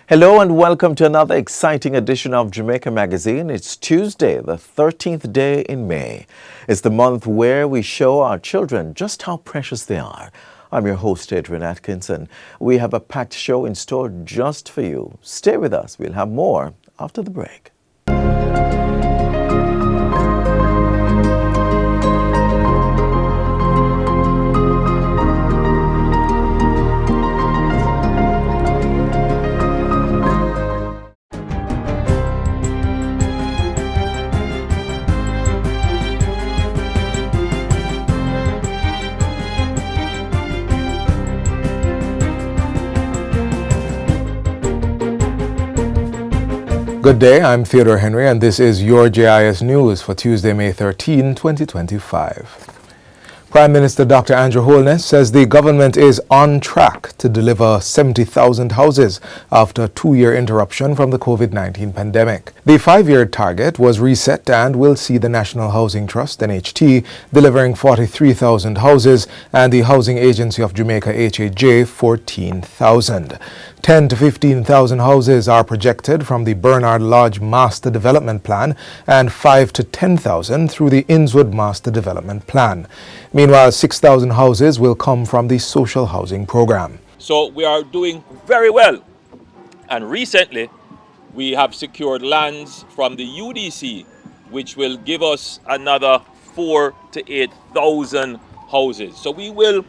Hello and welcome to another exciting edition of Jamaica Magazine. It's Tuesday, the 13th day in May. It's the month where we show our children just how precious they are. I'm your host, Adrian Atkinson. We have a packed show in store just for you. Stay with us. We'll have more after the break. Good day, I'm Theodore Henry and this is your JIS News for Tuesday, May 13, 2025. Prime Minister Dr. Andrew Holness says the government is on track to deliver 70,000 houses after a 2-year interruption from the COVID-19 pandemic. The 5-year target was reset and will see the National Housing Trust, NHT, delivering 43,000 houses and the Housing Agency of Jamaica, HAJ, 14,000. 10 to 15,000 houses are projected from the Bernard Lodge Master Development Plan and 5 to 10,000 through the Innswood Master Development Plan. Meanwhile, 6,000 houses will come from the Social Housing Program. So we are doing very well. And recently, we have secured lands from the UDC, which will give us another 4 to 8,000 houses. So we will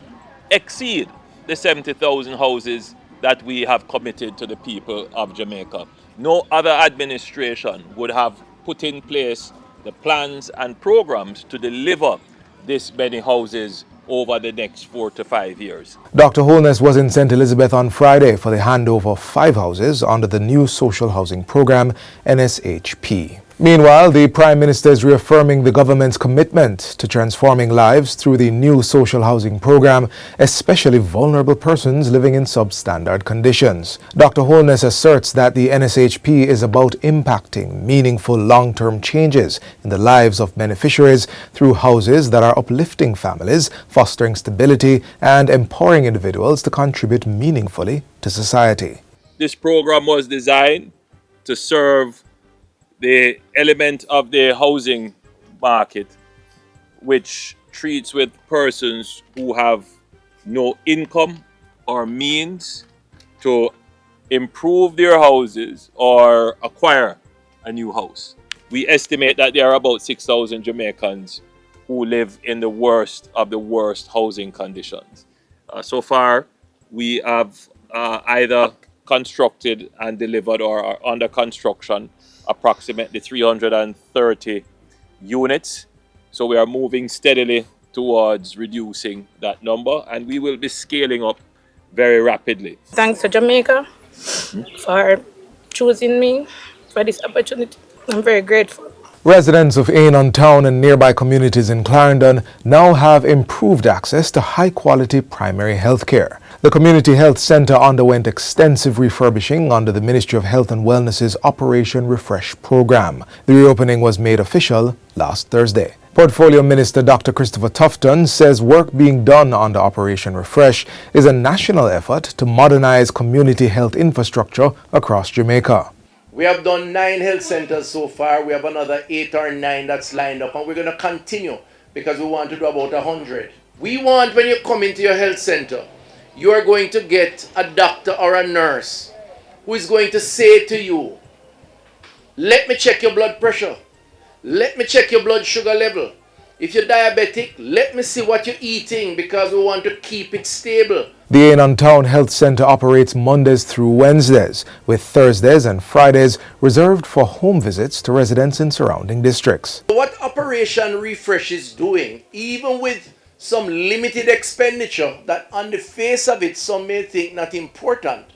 exceed the 70,000 houses that we have committed to the people of Jamaica. No other administration would have put in place the plans and programs to deliver this many houses over the next 4 to 5 years. Dr. Holness was in St. Elizabeth on Friday for the handover of 5 houses under the new Social Housing Program, NSHP. Meanwhile, the Prime Minister is reaffirming the government's commitment to transforming lives through the new social housing program, especially vulnerable persons living in substandard conditions. Dr. Holness asserts that the NSHP is about impacting meaningful long-term changes in the lives of beneficiaries through houses that are uplifting families, fostering stability, and empowering individuals to contribute meaningfully to society. This program was designed to serve the element of the housing market which treats with persons who have no income or means to improve their houses or acquire a new house. We estimate that there are about 6,000 Jamaicans who live in the worst of the worst housing conditions. So far, we have either constructed and delivered or are under construction approximately 330 units. So we are moving steadily towards reducing that number, and we will be scaling up very rapidly. Thanks to Jamaica for choosing me for this opportunity. I'm very grateful. Residents of Ainon Town and nearby communities in Clarendon now have improved access to high-quality primary health care. The Community Health Centre underwent extensive refurbishing under the Ministry of Health and Wellness's Operation Refresh program. The reopening was made official last Thursday. Portfolio Minister Dr. Christopher Tufton says work being done under Operation Refresh is a national effort to modernize community health infrastructure across Jamaica. We have done 9 health centers so far. We have another 8 or 9 that's lined up, and we're going to continue because we want to do about 100. We want, when you come into your health center, you are going to get a doctor or a nurse who is going to say to you, let me check your blood pressure. Let me check your blood sugar level. If you're diabetic, let me see what you're eating because we want to keep it stable. The Ainon Town Health Centre operates Mondays through Wednesdays, with Thursdays and Fridays reserved for home visits to residents in surrounding districts. What Operation Refresh is doing, even with some limited expenditure that on the face of it some may think not important,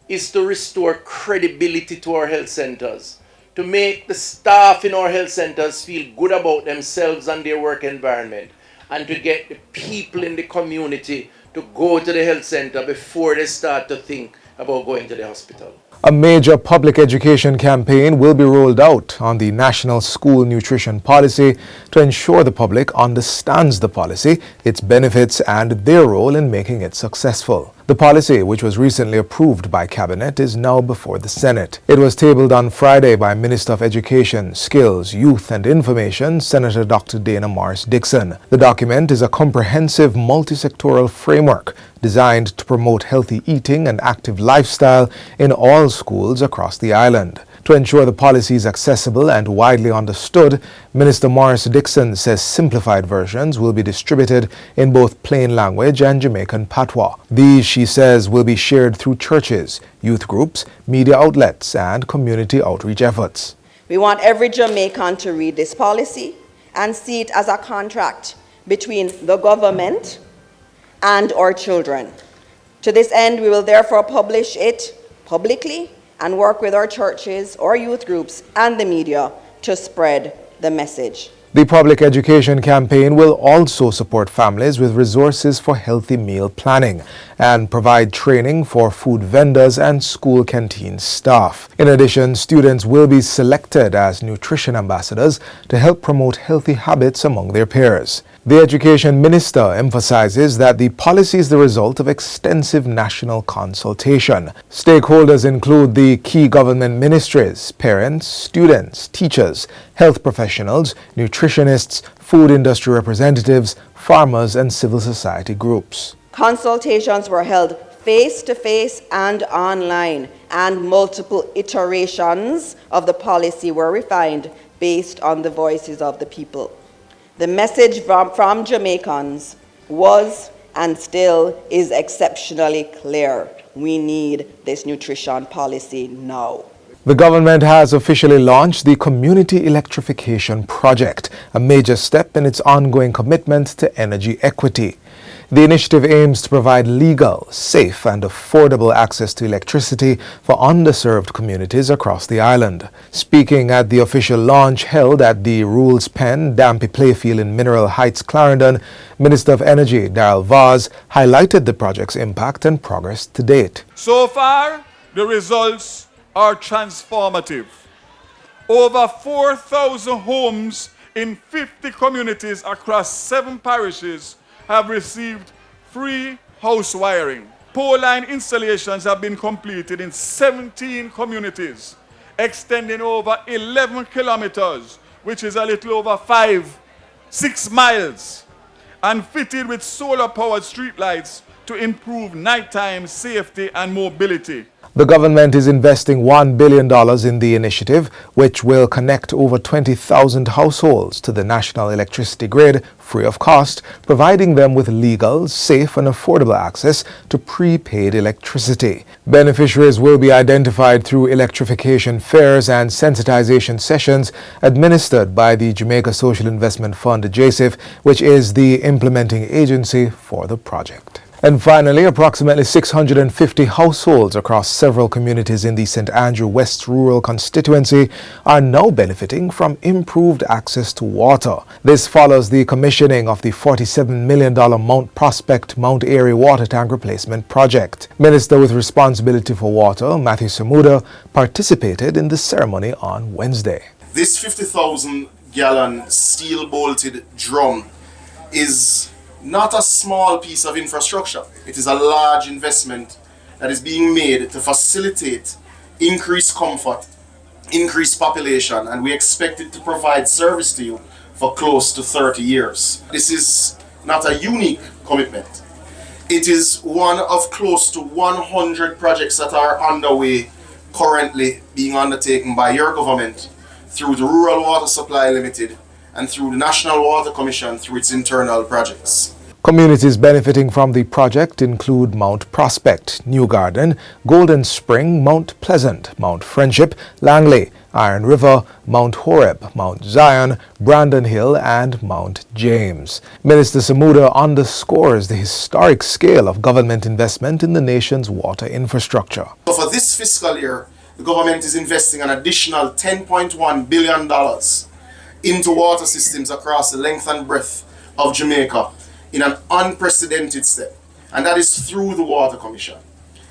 is to restore credibility to our health centers, to make the staff in our health centers feel good about themselves and their work environment, and to get the people in the community to go to the health center before they start to think about going to the hospital. A major public education campaign will be rolled out on the National School Nutrition Policy to ensure the public understands the policy, its benefits, and their role in making it successful. The policy, which was recently approved by Cabinet, is now before the Senate. It was tabled on Friday by Minister of Education, Skills, Youth and Information, Senator Dr. Dana Morris Dixon. The document is a comprehensive multi-sectoral framework designed to promote healthy eating and active lifestyle in all schools across the island. To ensure the policy is accessible and widely understood, Minister Morris Dixon says simplified versions will be distributed in both plain language and Jamaican patois. These, she says, will be shared through churches, youth groups, media outlets, and community outreach efforts. We want every Jamaican to read this policy and see it as a contract between the government and our children. To this end, we will therefore publish it publicly and work with our churches, our youth groups, and the media to spread the message. The public education campaign will also support families with resources for healthy meal planning and provide training for food vendors and school canteen staff. In addition, students will be selected as nutrition ambassadors to help promote healthy habits among their peers. The Education Minister emphasizes that the policy is the result of extensive national consultation. Stakeholders include the key government ministries, parents, students, teachers, health professionals, nutritionists, food industry representatives, farmers, and civil society groups. Consultations were held face-to-face and online, and multiple iterations of the policy were refined based on the voices of the people. The message from Jamaicans was and still is exceptionally clear. We need this nutrition policy now. The government has officially launched the Community Electrification Project, a major step in its ongoing commitment to energy equity. The initiative aims to provide legal, safe and affordable access to electricity for underserved communities across the island. Speaking at the official launch held at the Rules Pen, Dampy Playfield in Mineral Heights, Clarendon, Minister of Energy Darrell Vaz highlighted the project's impact and progress to date. So far, the results are transformative. Over 4,000 homes in 50 communities across 7 parishes have received free house wiring. Pole line installations have been completed in 17 communities, extending over 11 kilometers, which is a little over 6 miles, and fitted with solar-powered streetlights to improve nighttime safety and mobility. The government is investing $1 billion in the initiative, which will connect over 20,000 households to the national electricity grid free of cost, providing them with legal, safe and affordable access to prepaid electricity. Beneficiaries will be identified through electrification fairs and sensitization sessions administered by the Jamaica Social Investment Fund, JSIF, which is the implementing agency for the project. And finally, approximately 650 households across several communities in the St. Andrew West rural constituency are now benefiting from improved access to water. This follows the commissioning of the $47 million Mount Prospect Mount Airy water tank replacement project. Minister with responsibility for water, Matthew Samuda, participated in the ceremony on Wednesday. This 50,000-gallon steel-bolted drum is not a small piece of infrastructure. It is a large investment that is being made to facilitate increased comfort, increased population, and we expect it to provide service to you for close to 30 years. This is not a unique commitment. It is one of close to 100 projects that are underway currently being undertaken by your government through the Rural Water Supply Limited and through the National Water Commission through its internal projects. Communities benefiting from the project include Mount Prospect, New Garden, Golden Spring, Mount Pleasant, Mount Friendship, Langley, Iron River, Mount Horeb, Mount Zion, Brandon Hill, and Mount James. Minister Samuda underscores the historic scale of government investment in the nation's water infrastructure. So for this fiscal year, the government is investing an additional $10.1 billion into water systems across the length and breadth of Jamaica in an unprecedented step, and that is through the Water Commission.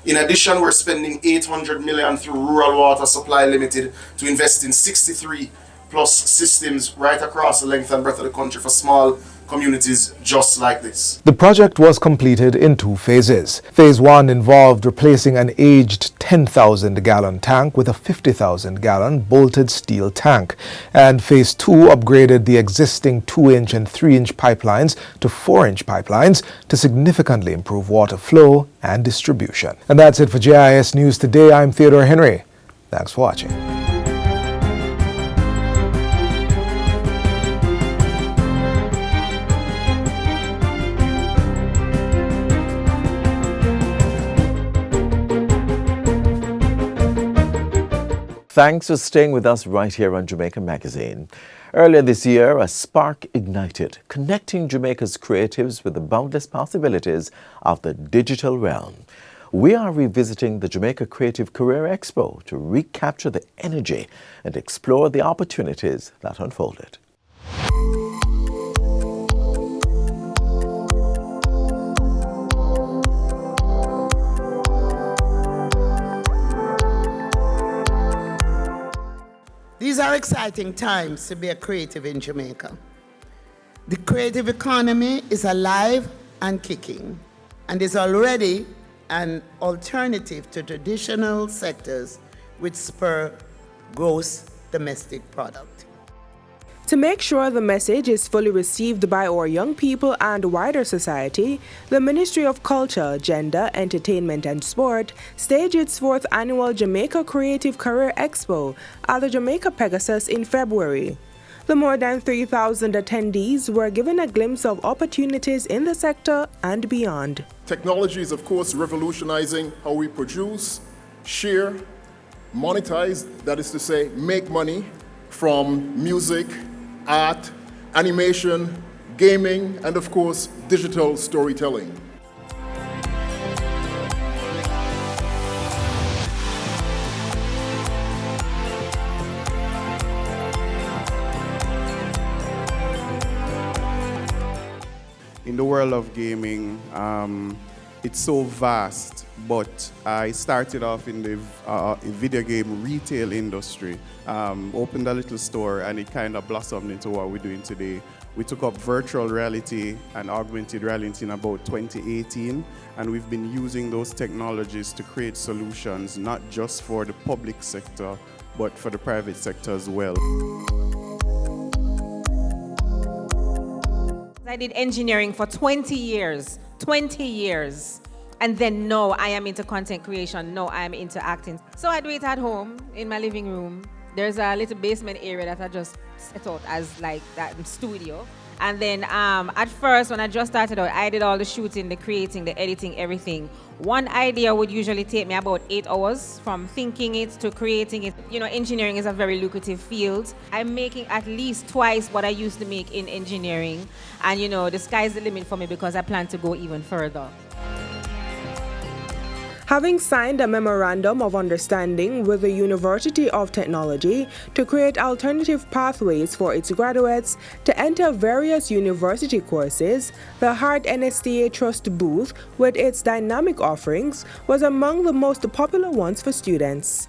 In addition, we're spending $800 million through Rural Water Supply Limited to invest in 63 plus systems right across the length and breadth of the country for small communities just like this. The project was completed in 2 phases. Phase 1 involved replacing an aged 10,000-gallon tank with a 50,000-gallon bolted steel tank. And Phase 2 upgraded the existing 2-inch and 3-inch pipelines to 4-inch pipelines to significantly improve water flow and distribution. And that's it for JIS News Today. I'm Theodore Henry. Thanks for watching. Thanks for staying with us right here on Jamaica Magazine. Earlier this year, a spark ignited, connecting Jamaica's creatives with the boundless possibilities of the digital realm. We are revisiting the Jamaica Creative Career Expo to recapture the energy and explore the opportunities that unfolded. These are exciting times to be a creative in Jamaica. The creative economy is alive and kicking and is already an alternative to traditional sectors which spur gross domestic product. To make sure the message is fully received by our young people and wider society, the Ministry of Culture, Gender, Entertainment and Sport staged its 4th annual Jamaica Creative Career Expo at the Jamaica Pegasus in February. The more than 3,000 attendees were given a glimpse of opportunities in the sector and beyond. Technology is, of course, revolutionizing how we produce, share, monetize, that is to say, make money from music, art, animation, gaming, and of course, digital storytelling. In the world of gaming, it's so vast, but I started off in the video game retail industry, opened a little store, and it kind of blossomed into what we're doing today. We took up virtual reality and augmented reality in about 2018, and we've been using those technologies to create solutions, not just for the public sector, but for the private sector as well. I did engineering for 20 years, and then now I am into content creation, now I am into acting. So I do it at home, in my living room. There's a little basement area that I just set out as like that studio. And then at first, when I just started out, I did all the shooting, the creating, the editing, everything. One idea would usually take me about 8 hours from thinking it to creating it. You know, engineering is a very lucrative field. I'm making at least twice what I used to make in engineering. And you know, the sky's the limit for me because I plan to go even further. Having signed a memorandum of understanding with the University of Technology to create alternative pathways for its graduates to enter various university courses, the Hart NSTA Trust booth, with its dynamic offerings, was among the most popular ones for students.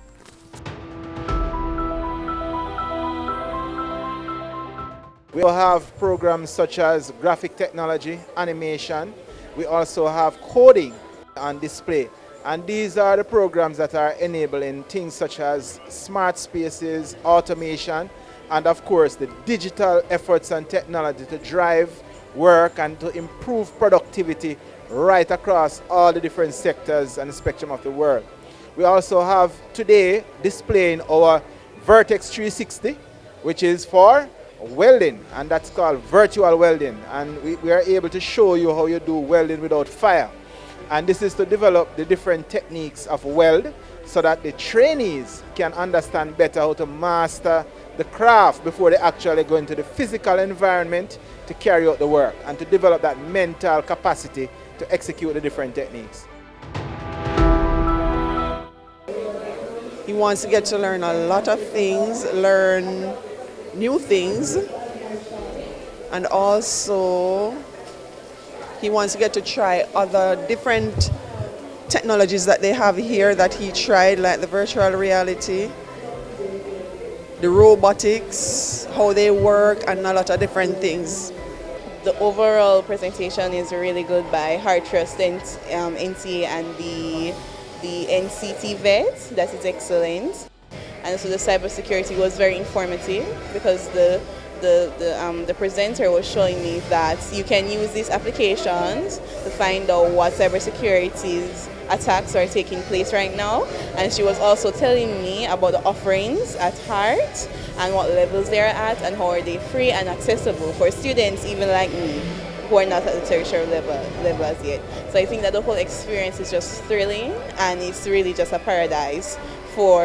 We will have programs such as graphic technology, animation. We also have coding and display. And these are the programs that are enabling things such as smart spaces, automation, and of course the digital efforts and technology to drive work and to improve productivity right across all the different sectors and the spectrum of the world. We also have today displaying our Vertex 360, which is for welding, and that's called virtual welding. And we are able to show you how you do welding without fire. And this is to develop the different techniques of weld so that the trainees can understand better how to master the craft before they actually go into the physical environment to carry out the work and to develop that mental capacity to execute the different techniques. He wants to get to learn a lot of things, learn new things, and also he wants to get to try other different technologies that they have here that he tried, like the virtual reality, the robotics, how they work, and a lot of different things. The overall presentation is really good by Heart Trust NTA and the NCT vet. That is excellent. And so the cybersecurity was very informative because the presenter was showing me that you can use these applications to find out what cybersecurity attacks are taking place right now. And she was also telling me about the offerings at Heart and what levels they're at and how are they free and accessible for students even like me who are not at the tertiary level as yet. So I think that the whole experience is just thrilling and it's really just a paradise for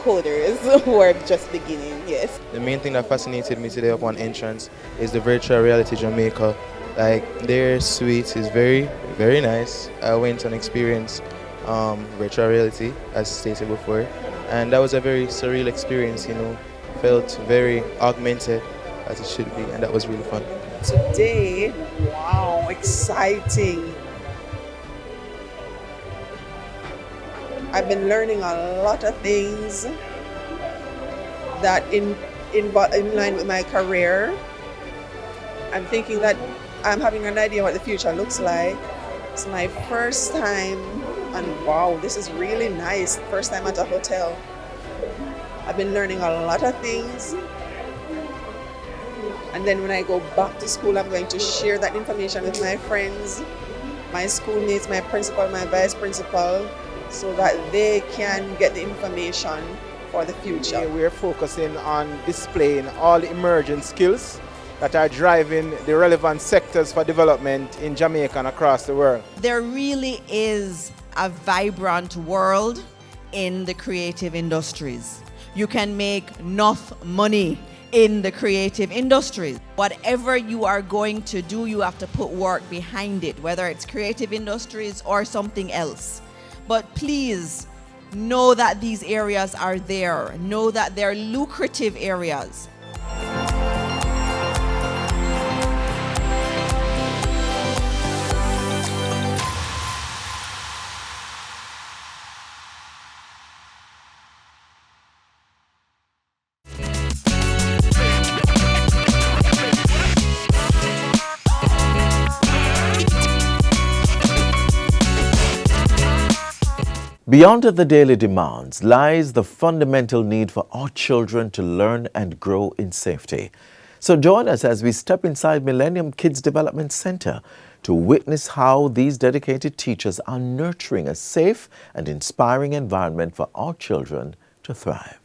coders who are just beginning, yes. The main thing that fascinated me today upon entrance is the virtual reality Jamaica. Like, their suite is very, very nice. I went and experienced virtual reality, as stated before, and that was a very surreal experience, you know. Felt very augmented, as it should be, and that was really fun. Today, wow, exciting. I've been learning a lot of things that in line with my career. I'm thinking that I'm having an idea what the future looks like. It's my first time, and wow, this is really nice. First time at a hotel. I've been learning a lot of things. And then when I go back to school, I'm going to share that information with my friends, my schoolmates, my principal, my vice principal, so that they can get the information for the future. We're focusing on displaying all the emerging skills that are driving the relevant sectors for development in Jamaica and across the world. There really is a vibrant world in the creative industries. You can make enough money in the creative industries. Whatever you are going to do, you have to put work behind it, whether it's creative industries or something else. But please know that these areas are there. Know that they're lucrative areas. Beyond the daily demands lies the fundamental need for our children to learn and grow in safety. So join us as we step inside Millennium Kids Development Center to witness how these dedicated teachers are nurturing a safe and inspiring environment for our children to thrive.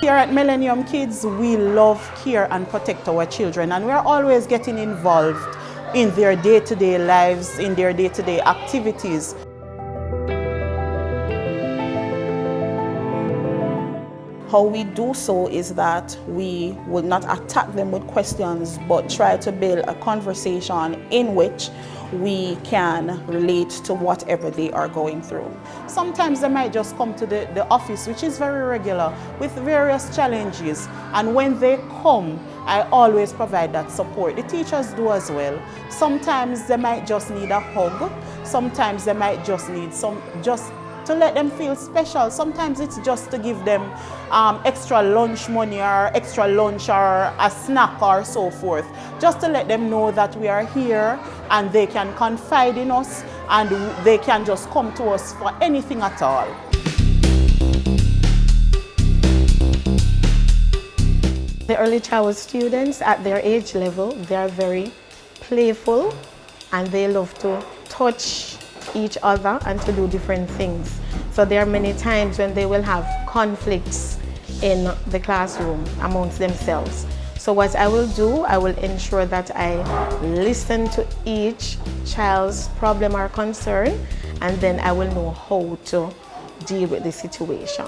Here at Millennium Kids, we love, care and protect our children, and we're always getting involved in their day-to-day lives, in their day-to-day activities. How we do so is that we will not attack them with questions, but try to build a conversation in which we can relate to whatever they are going through. Sometimes they might just come to the office, which is very regular, with various challenges. And when they come, I always provide that support. The teachers do as well. Sometimes they might just need a hug. Sometimes they might just need just to let them feel special. Sometimes it's just to give them extra lunch money or extra lunch or a snack or so forth. Just to let them know that we are here and they can confide in us and they can just come to us for anything at all. The early childhood students at their age level, they are very playful and they love to touch each other and to do different things. So there are many times when they will have conflicts in the classroom amongst themselves. So what I will do, I will ensure that I listen to each child's problem or concern, and then I will know how to deal with the situation.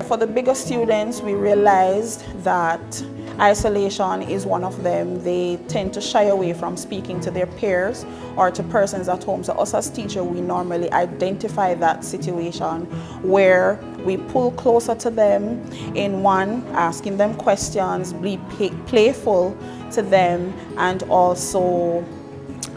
For the bigger students, we realized that isolation is one of them. They tend to shy away from speaking to their peers or to persons at home. So us as teachers, we normally identify that situation where we pull closer to them in one, asking them questions, be playful to them, and also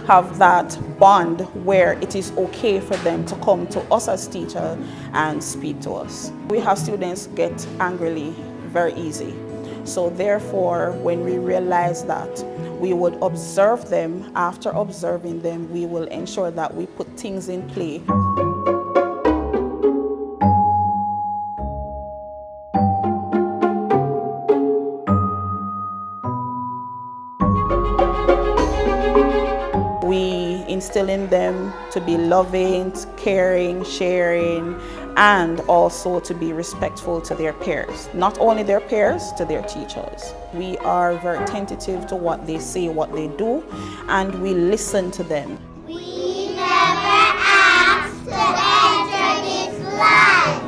have that bond where it is okay for them to come to us as teachers and speak to us. We have students get angrily very easy. So therefore, when we realize that, we would observe them. After observing them, we will ensure that we put things in play. We instill in them to be loving, caring, sharing, and also to be respectful to their peers. Not only their peers, to their teachers. We are very attentive to what they say, what they do, and we listen to them. We never asked to enter this life.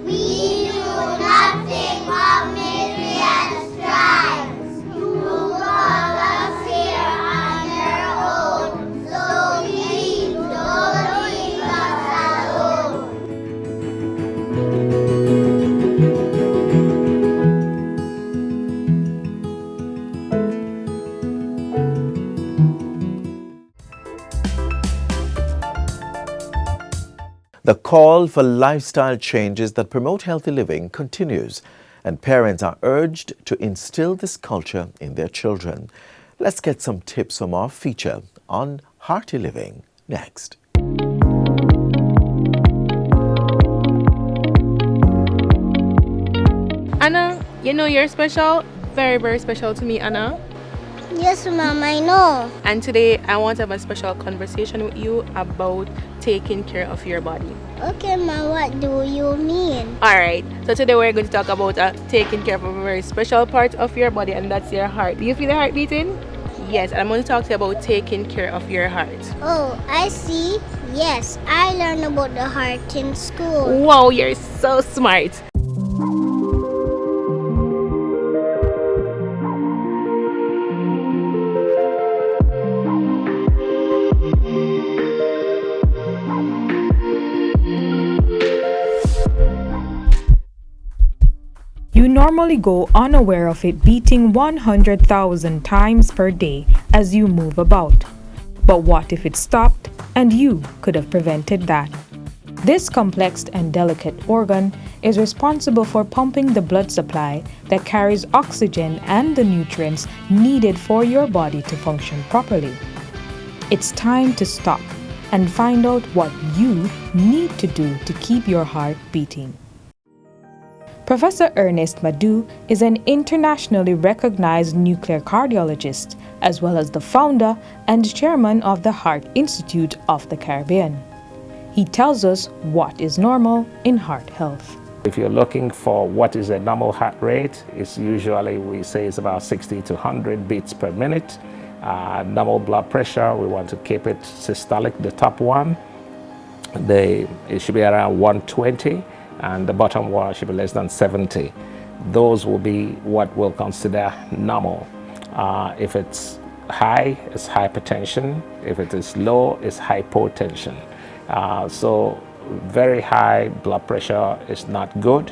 We do nothing of misery and strife. You call us here on your own, so please don't leave us alone. The call for lifestyle changes that promote healthy living continues, and parents are urged to instill this culture in their children. Let's get some tips from our feature on hearty living next. Anna, you know you're special, very, very special to me, Anna. Yes, Mom, I know. And today I want to have a special conversation with you about taking care of your body. Okay, Mom, what do you mean? Alright, so today we're going to talk about taking care of a very special part of your body, and that's your heart. Do you feel the heart beating? Yes, and I'm going to talk to you about taking care of your heart. Oh, I see. Yes, I learned about the heart in school. Wow, you're so smart. You normally go unaware of it beating 100,000 times per day as you move about. But what if it stopped and you could have prevented that? This complex and delicate organ is responsible for pumping the blood supply that carries oxygen and the nutrients needed for your body to function properly. It's time to stop and find out what you need to do to keep your heart beating. Professor Ernest Madu is an internationally recognized nuclear cardiologist, as well as the founder and chairman of the Heart Institute of the Caribbean. He tells us what is normal in heart health. If you're looking for what is a normal heart rate, it's usually, we say it's about 60 to 100 beats per minute. Normal blood pressure, we want to keep it systolic, the top one. It should be around 120. And the bottom one should be less than 70. Those will be what we'll consider normal. If it's high, it's hypertension. If it is low, it's hypotension. So very high blood pressure is not good.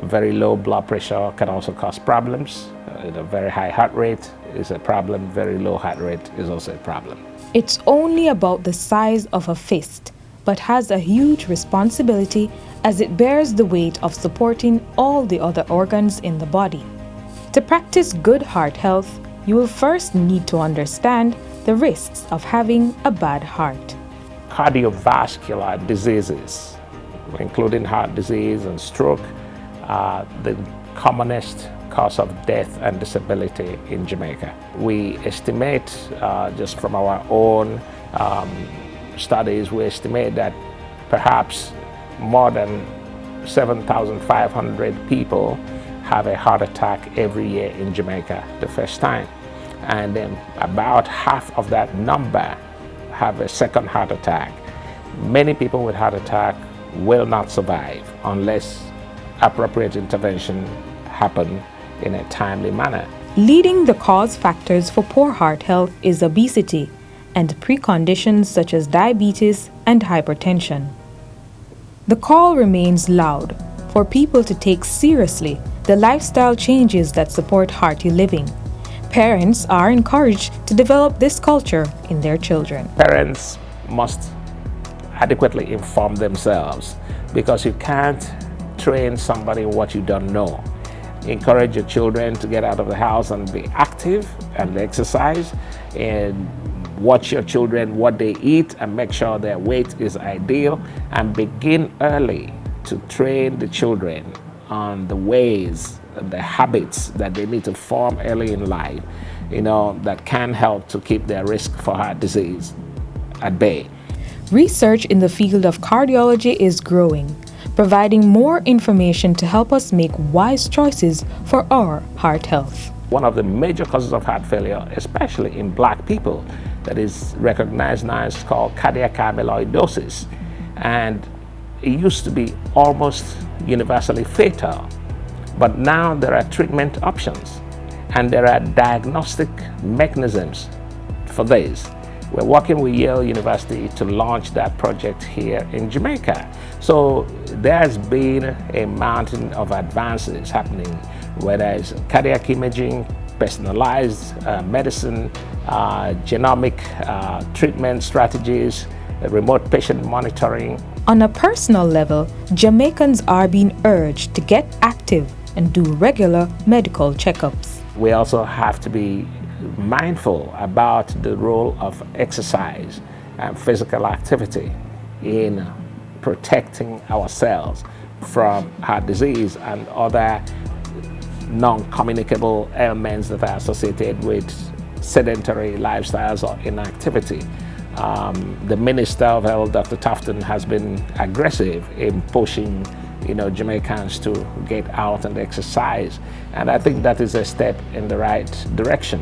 Very low blood pressure can also cause problems. A very high heart rate is a problem. Very low heart rate is also a problem. It's only about the size of a fist, but has a huge responsibility as it bears the weight of supporting all the other organs in the body. To practice good heart health, you will first need to understand the risks of having a bad heart. Cardiovascular diseases, including heart disease and stroke, are the commonest cause of death and disability in Jamaica. We estimate, just from our own studies, we estimate that perhaps more than 7,500 people have a heart attack every year in Jamaica the first time. And then about half of that number have a second heart attack. Many people with heart attack will not survive unless appropriate intervention happen in a timely manner. Leading the cause factors for poor heart health is obesity and preconditions such as diabetes and hypertension. The call remains loud for people to take seriously the lifestyle changes that support hearty living. Parents are encouraged to develop this culture in their children. Parents must adequately inform themselves because you can't train somebody what you don't know. Encourage your children to get out of the house and be active and exercise, and watch your children what they eat and make sure their weight is ideal, and begin early to train the children on the ways, the habits that they need to form early in life, that can help to keep their risk for heart disease at bay. Research in the field of cardiology is growing, providing more information to help us make wise choices for our heart health. One of the major causes of heart failure, especially in Black people, that is recognized now is called cardiac amyloidosis. And it used to be almost universally fatal. But now there are treatment options and there are diagnostic mechanisms for this. We're working with Yale University to launch that project here in Jamaica. So there's been a mountain of advances happening, whether it's cardiac imaging, personalized medicine, genomic treatment strategies, remote patient monitoring. On a personal level, Jamaicans are being urged to get active and do regular medical checkups. We also have to be mindful about the role of exercise and physical activity in protecting ourselves from heart disease and other non-communicable ailments that are associated with sedentary lifestyles or inactivity. The Minister of Health, Dr. Tufton, has been aggressive in pushing Jamaicans to get out and exercise, and I think that is a step in the right direction.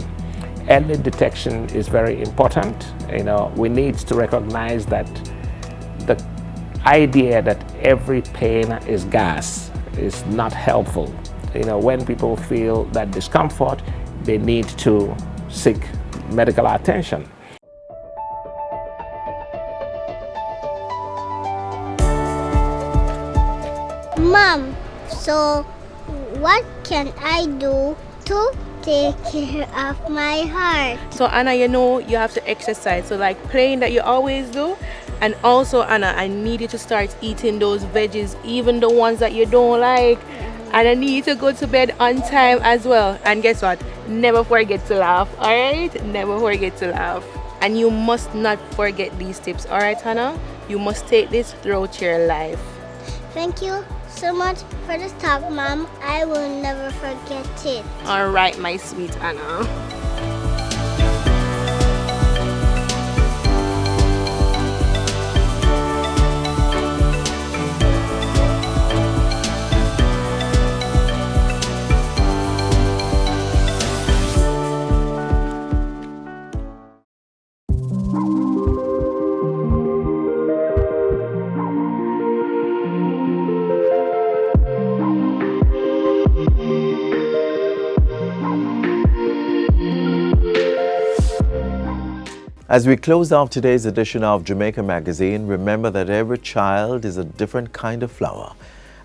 Early detection is very important. We need to recognize that the idea that every pain is gas is not helpful. When people feel that discomfort, they need to seek medical attention. Mom, so what can I do to take care of my heart? So Anna, you have to exercise. So like praying that you always do. And also Anna, I need you to start eating those veggies, even the ones that you don't like. And I need you to go to bed on time as well. And guess what? Never forget to laugh, alright? Never forget to laugh. And you must not forget these tips, alright Anna? You must take this throughout your life. Thank you so much for this talk, Mom. I will never forget it. Alright, my sweet Anna. As we close off today's edition of Jamaica Magazine, remember that every child is a different kind of flower,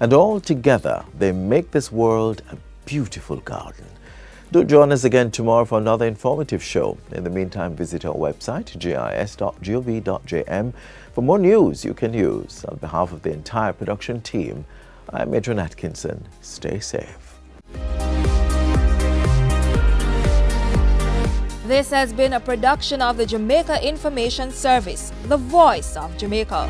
and all together they make this world a beautiful garden. Do join us again tomorrow for another informative show. In the meantime, visit our website, gis.gov.jm, for more news you can use. On behalf of the entire production team, I'm Adrian Atkinson. Stay safe. This has been a production of the Jamaica Information Service, the voice of Jamaica.